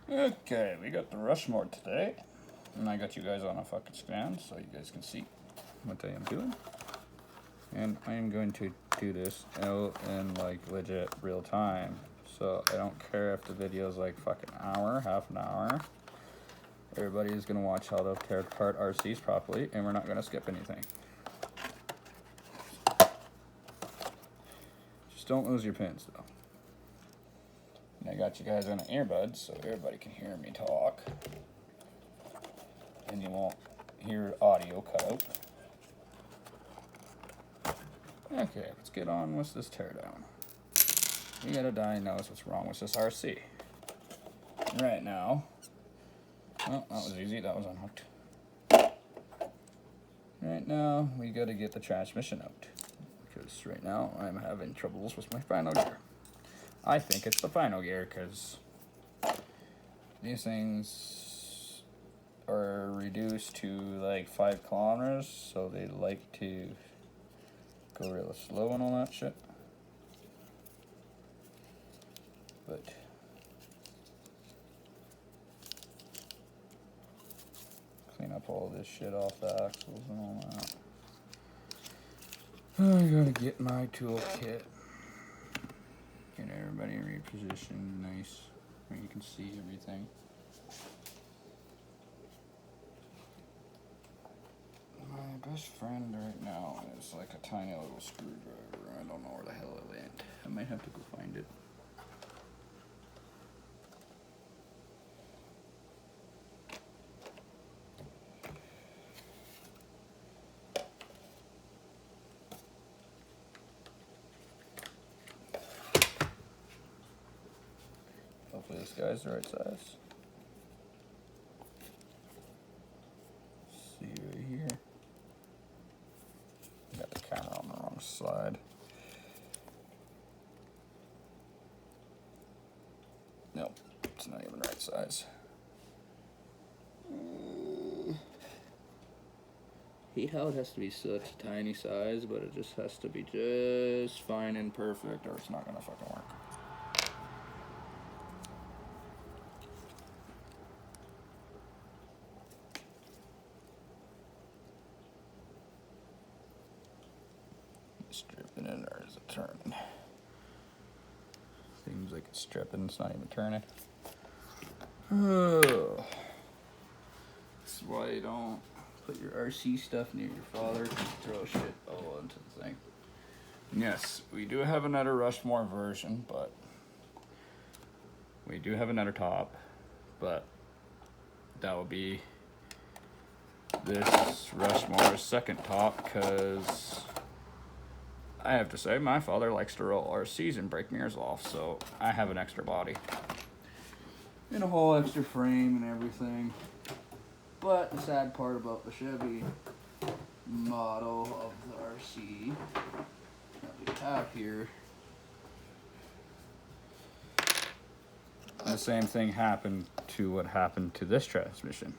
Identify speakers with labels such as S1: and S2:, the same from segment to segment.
S1: Okay, we got the Rushmore today, and I got you guys on a fucking stand so you guys can see what I am doing. And I am going to do this out in like legit real time, so I don't care if the video is like fucking hour, half an hour. Everybody is gonna watch how to tear apart RCs properly, and we're not gonna skip anything. Just don't lose your pins though. And I got you guys on an earbuds so everybody can hear me talk. And you won't hear audio cut out. Okay, let's get on with this teardown. We gotta diagnose what's wrong with this RC. Right now, well, that was easy, that was unhooked. Right now, we gotta get the transmission out. Because right now, I'm having troubles with my final gear. I think it's the final gear because these things are reduced to like 5 kilometers, so they like to go real slow and all that shit. But clean up all this shit off the axles and all that. I gotta get my toolkit. Get everybody repositioned nice where you can see everything. My best friend right now is like a tiny little screwdriver. I don't know where the hell it went. I might have to go find it. Hopefully this guy's the right size. See right here. Got the camera on the wrong side. Nope, it's not even the right size. Hate how it has to be such a tiny size, but it just has to be just fine and perfect, or it's not gonna fucking work. Stripping it, or is it turning? Seems like it's stripping, it's not even turning. Oh. That's why you don't put your RC stuff near your father, and throw shit all into the thing. Yes, we do have another Rushmore version, but we do have another top, but that would be this Rushmore's second top, because I have to say, my father likes to roll RCs and break mirrors off, so I have an extra body. And a whole extra frame and everything. But the sad part about the Chevy model of the RC that we have here, the same thing happened to what happened to this transmission.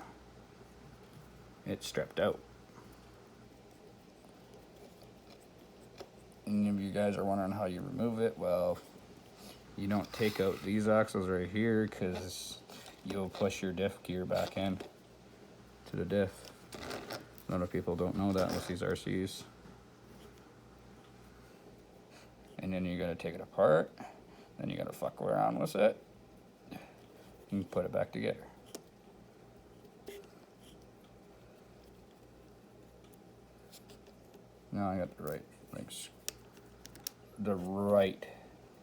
S1: It stripped out. And if you guys are wondering how you remove it, well, you don't take out these axles right here because you'll push your diff gear back in to the diff. A lot of people don't know that with these RCs. And then you gotta take it apart, then you gotta fuck around with it and put it back together. Now I got the right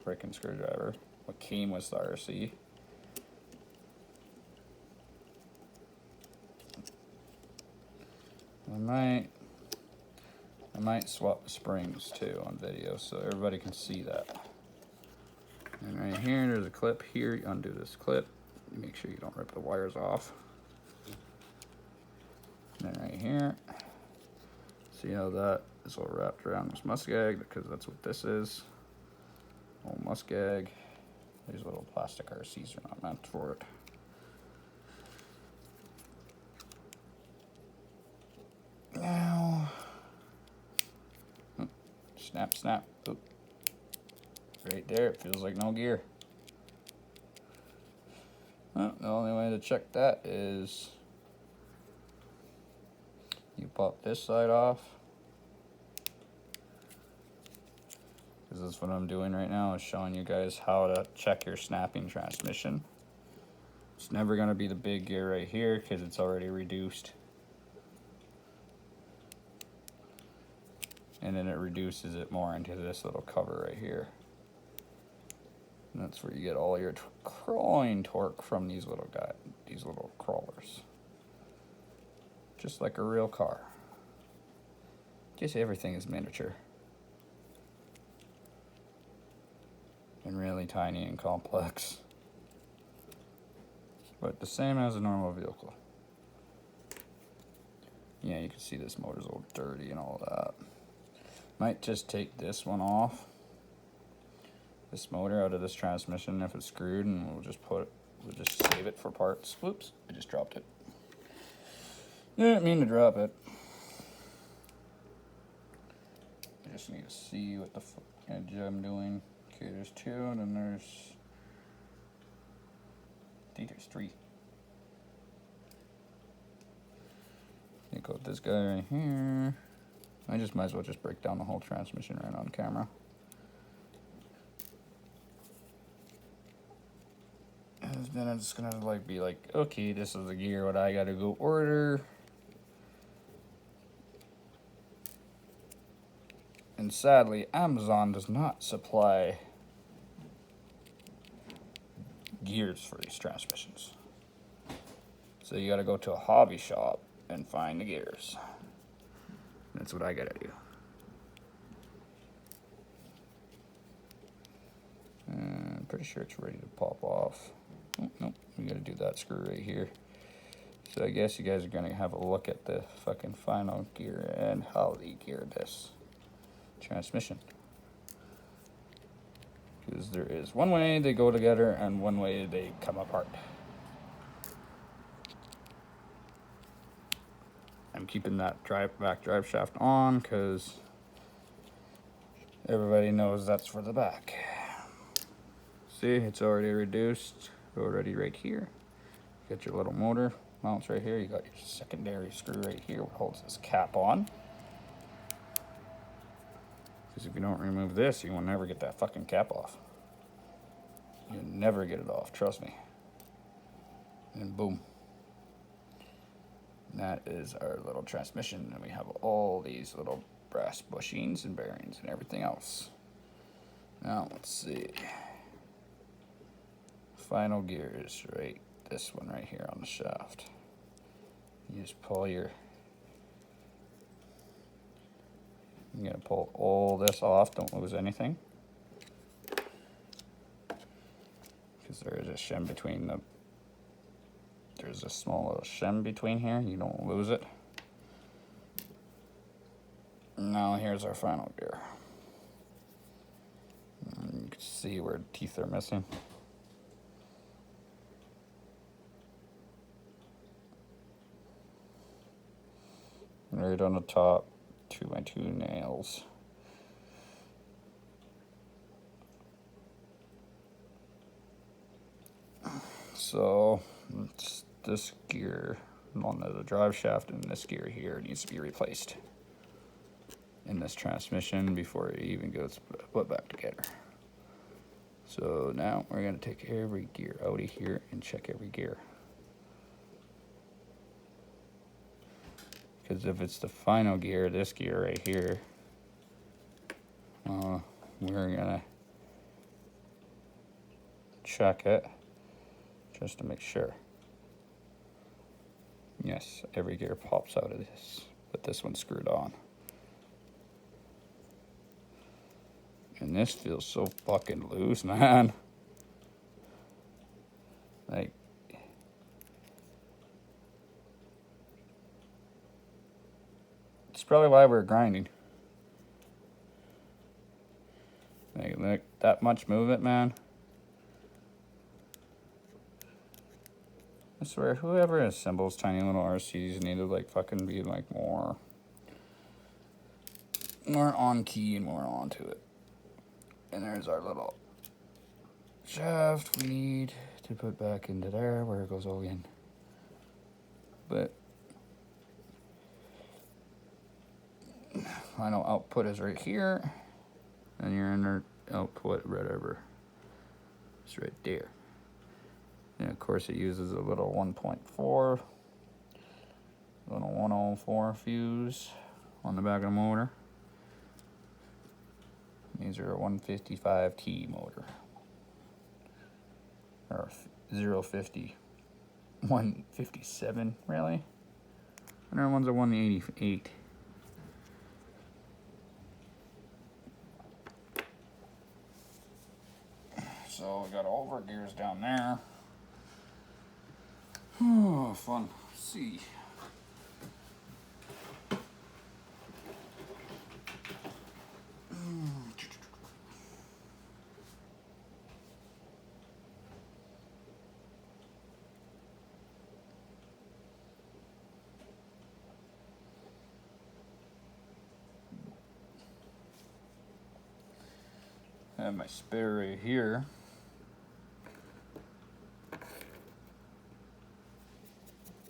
S1: freaking screwdriver. What came with the RC. I might swap the springs too on video so everybody can see that. And right here, there's a clip here. You undo this clip. Make sure you don't rip the wires off. And then right here, see how that is all wrapped around this muskeg, because that's what this is. Old muskeg. These little plastic RCs are not meant for it. Now, snap, snap. Oop. Right there, it feels like no gear. Well, the only way to check that is you pop this side off. Because that's what I'm doing right now, is showing you guys how to check your snapping transmission. It's never going to be the big gear right here because it's already reduced. And then it reduces it more into this little cover right here. And that's where you get all your crawling torque from these little crawlers. Just like a real car. Just everything is miniature. And really tiny and complex. But the same as a normal vehicle. Yeah, you can see this motor's all dirty and all that. Might just take this one off. This motor out of this transmission if it's screwed, and we'll just save it for parts. Whoops, I just dropped it. Didn't mean to drop it. I just need to see what the edge I'm doing. Okay, there's 2, and then there's, I think there's 3. You got this guy right here. I just might as well just break down the whole transmission right on camera. And then I'm just gonna be like, okay, this is the gear what I gotta go order. And sadly, Amazon does not supply gears for these transmissions. So you gotta go to a hobby shop and find the gears. That's what I gotta do. And I'm pretty sure it's ready to pop off. Oh, nope, we gotta do that screw right here. So I guess you guys are gonna have a look at the fucking final gear and how they gear this transmission. Because there is one way they go together and one way they come apart. I'm keeping that back drive shaft on because everybody knows that's for the back. See, it's already reduced, already right here. You got your little motor mounts right here. You got your secondary screw right here, which holds this cap on. Because if you don't remove this, you will never get that fucking cap off. You'll never get it off, trust me. And boom. And that is our little transmission, and we have all these little brass bushings and bearings and everything else. Now let's see. Final gear is right, this one right here on the shaft. You just pull your, you're gonna pull all this off, don't lose anything. Because there is a shim between the, there's a small little shim between here, you don't lose it. Now here's our final gear. And you can see where teeth are missing. Right on the top, 2x2 nails. So it's this gear on the drive shaft, and this gear here needs to be replaced in this transmission before it even goes put back together. So now we're going to take every gear out of here and check every gear. Because if it's the final gear, this gear right here, we're going to check it just to make sure. Yes, every gear pops out of this, but this one's screwed on. And this feels so fucking loose, man. Like, it's probably why we're grinding. Like, look, that much movement, man. I swear, whoever assembles tiny little RCs need to like fucking be like more on key and more onto it. And there's our little shaft we need to put back into there where it goes all in. But final output is right here, and your inner output, whatever, is right there. And of course it uses a little 1.4, little 104 fuse on the back of the motor. These are a 155T motor, or 050, 157 really. And our one's a 188. So we got all of our gears down there. Oh, fun. Let's see. I have my spare right here.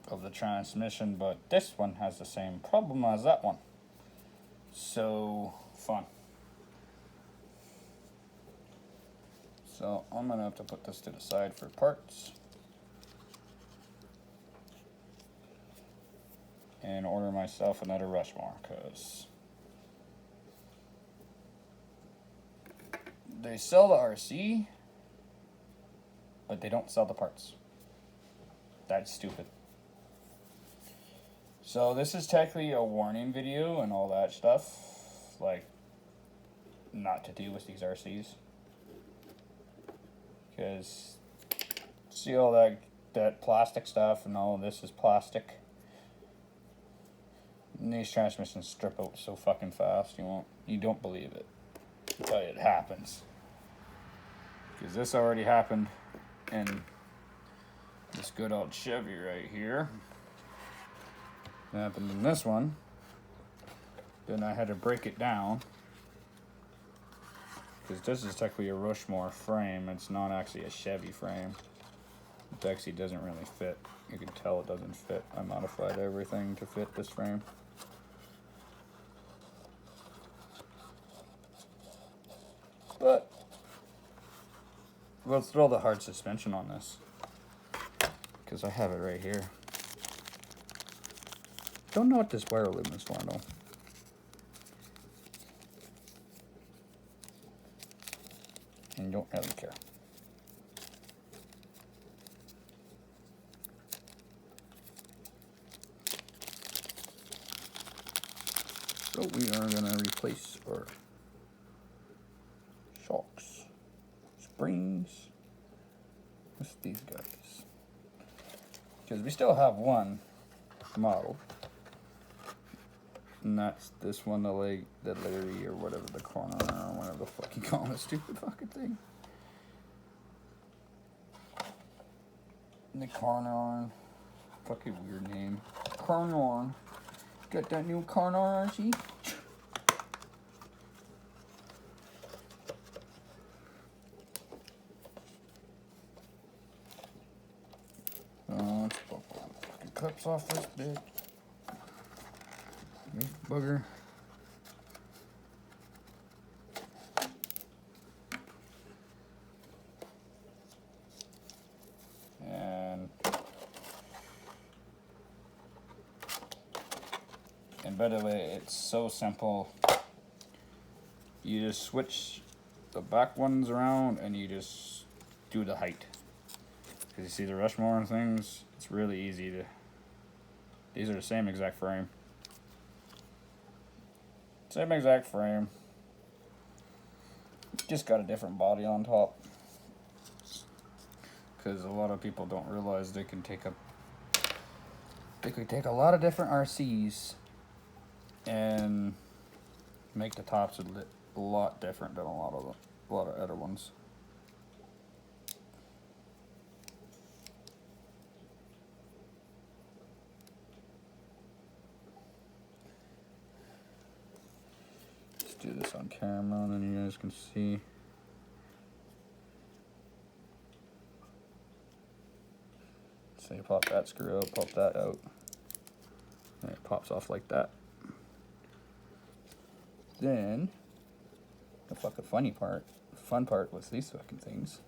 S1: Of the transmission, but this one has the same problem as that one. So fun. So I'm gonna have to put this to the side for parts and order myself another Rushmore, because they sell the RC, but they don't sell the parts. That's stupid. So this is technically a warning video and all that stuff, like not to do with these RCs. Because see all that plastic stuff, and all this is plastic. And these transmissions strip out so fucking fast, you don't believe it. But it happens. Because this already happened in this good old Chevy right here. It happened in this one. Then I had to break it down, because this is technically a Rushmore frame. It's not actually a Chevy frame. It actually doesn't really fit. You can tell it doesn't fit. I modified everything to fit this frame. But let's throw the hard suspension on this, because I have it right here. Don't know what this wire loom is for though. And don't really care. So we are gonna replace our shocks, springs with these guys, because we still have one model. And that's this one, the Larry, or whatever, the corner, or whatever the fuck you call this stupid fucking thing. And the Carnarn. Fucking weird name. Carnarn. Got that new Carnarn RC? Let's pop all the fucking clips off this bitch. Bugger. And by the way, it's so simple. You just switch the back ones around and you just do the height. Because you see the Rushmore and things, it's really easy to. These are the same exact frame. Same exact frame. Just got a different body on top. Because a lot of people don't realize they could take a lot of different RCs and make the tops a lot different than a lot of other ones. Let's do this on camera, and then you guys can see. So you pop that screw out, pop that out, and it pops off like that. Then, the fucking fun part with these fucking things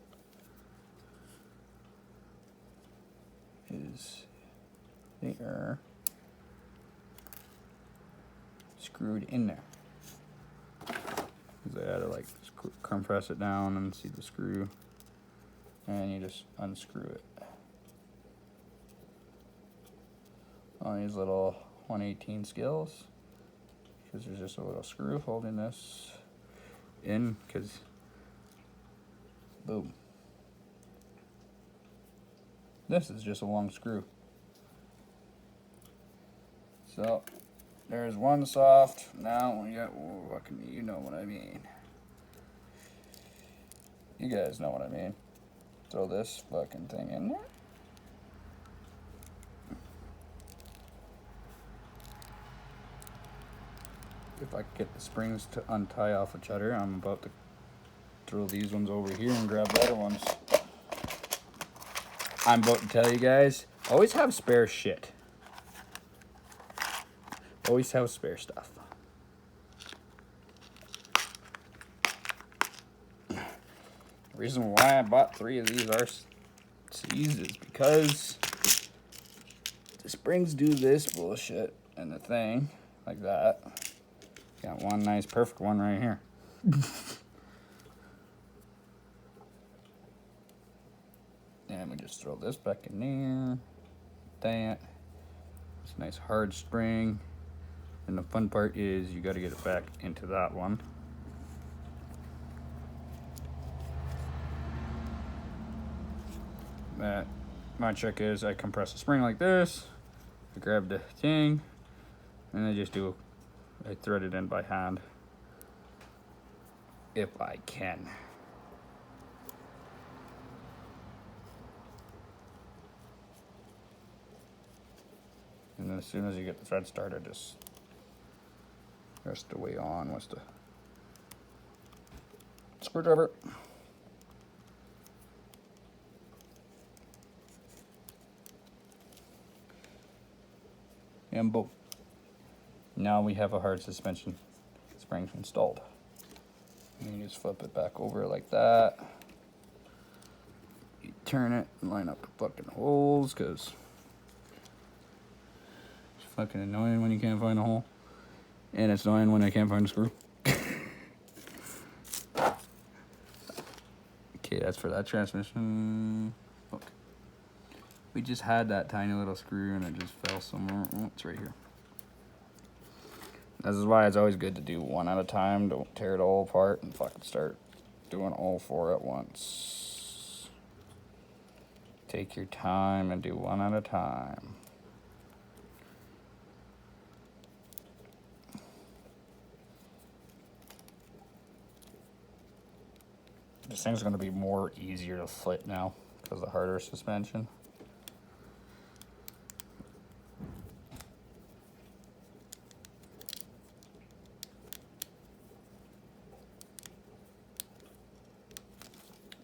S1: is they are screwed in there. Because I had to like compress it down and see the screw, and you just unscrew it. On these little 118 scales, because there's just a little screw holding this in, because boom, this is just a long screw. So there's one soft. Now we got, fucking, you know what I mean. You guys know what I mean. Throw this fucking thing in there. If I could get the springs to untie off each other, I'm about to throw these ones over here and grab the other ones. I'm about to tell you guys, always have spare shit. Always have spare stuff. The reason why I bought 3 of these RCs is because the springs do this bullshit and the thing like that. Got one nice perfect one right here. And we just throw this back in there. That. It's a nice hard spring. And the fun part is you got to get it back into that one. My trick is I compress the spring like this. I grab the thing, and I thread it in by hand, if I can. And then as soon as you get the thread started, just rest the way on with the screwdriver. And boom. Now we have a hard suspension spring installed. And you just flip it back over like that. You turn it and line up the fucking holes, because it's fucking annoying when you can't find a hole. And it's annoying when I can't find a screw. Okay, that's for that transmission. Look. We just had that tiny little screw and it just fell somewhere. Oh, it's right here. This is why it's always good to do one at a time. Don't tear it all apart and fucking start doing all 4 at once. Take your time and do one at a time. This thing's going to be more easier to flip now because of the harder suspension.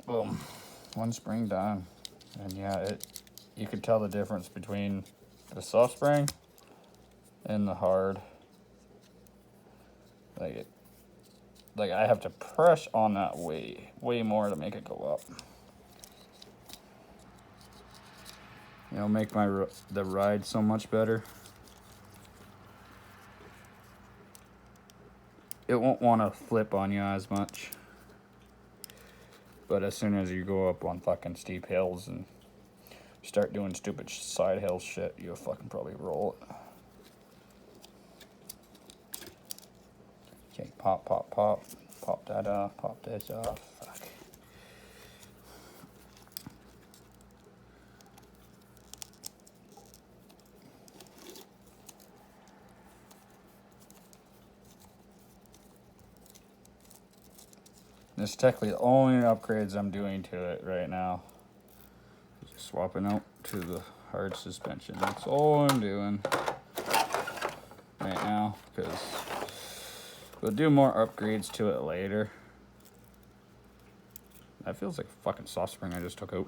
S1: Boom. One spring done. And yeah, you could tell the difference between the soft spring and the hard. Like I have to press on that way more to make it go up. It'll make the ride so much better. It won't want to flip on you as much. But as soon as you go up on fucking steep hills and start doing stupid side hill shit, you'll fucking probably roll it. Okay, pop, pop, pop. Pop that off, pop this off. Fuck. This is technically the only upgrades I'm doing to it right now. Just swapping out to the hard suspension. That's all I'm doing right now, because we'll do more upgrades to it later. That feels like a fucking soft spring I just took out.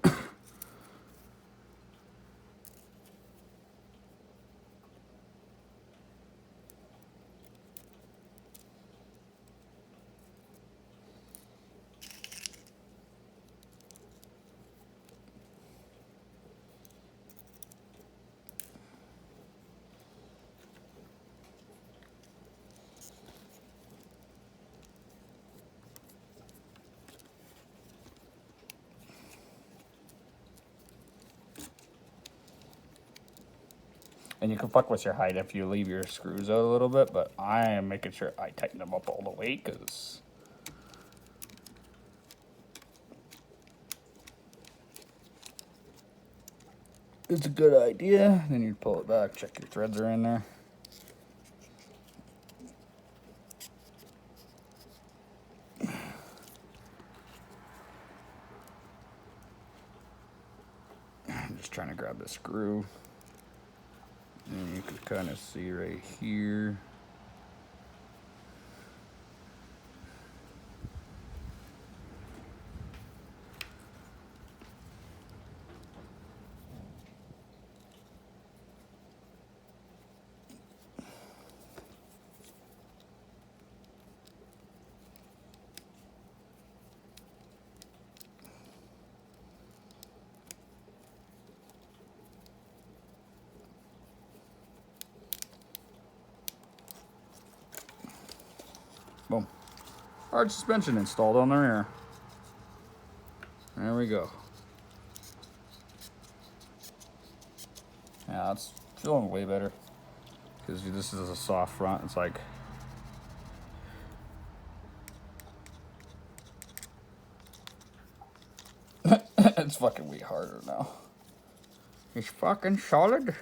S1: And you can fuck with your height if you leave your screws out a little bit, but I am making sure I tighten them up all the way because it's a good idea. Then you pull it back, check your threads are in there. I'm just trying to grab the screw. And you can kind of see right here. Boom. Hard suspension installed on the rear. There we go. Yeah, it's feeling way better. Because this is a soft front. It's like... it's fucking way harder now. It's fucking solid.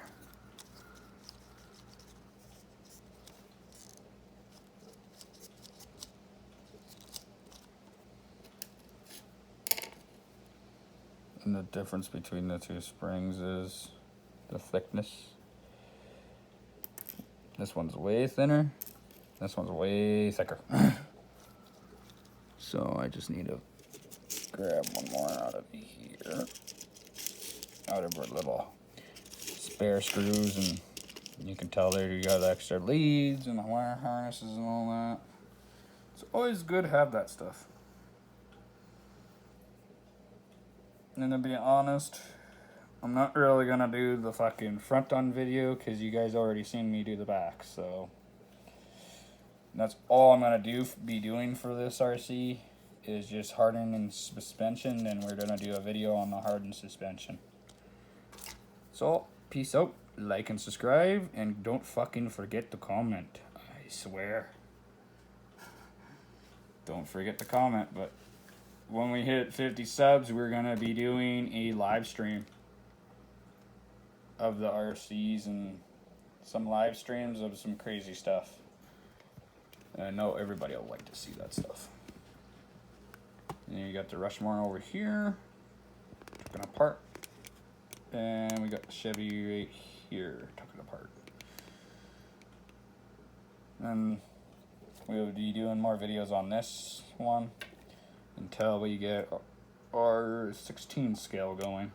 S1: And the difference between the two springs is the thickness. This one's way thinner. This one's way thicker. So I just need to grab one more out of here. Out of our little spare screws, and you can tell there you got extra leads and wire harnesses and all that. It's always good to have that stuff. And to be honest, I'm not really gonna do the fucking front on video because you guys already seen me do the back. So that's all I'm gonna be doing for this RC is just hardening suspension, and we're gonna do a video on the hardened suspension. So peace out, like and subscribe, and don't fucking forget to comment. I swear. Don't forget to comment, but when we hit 50 subs, we're gonna be doing a live stream of the RCs and some live streams of some crazy stuff. And I know everybody will like to see that stuff. And you got the Rushmore over here, took it apart. And we got the Chevy right here, took it apart. And we'll be doing more videos on this one until we get our 16 scale going.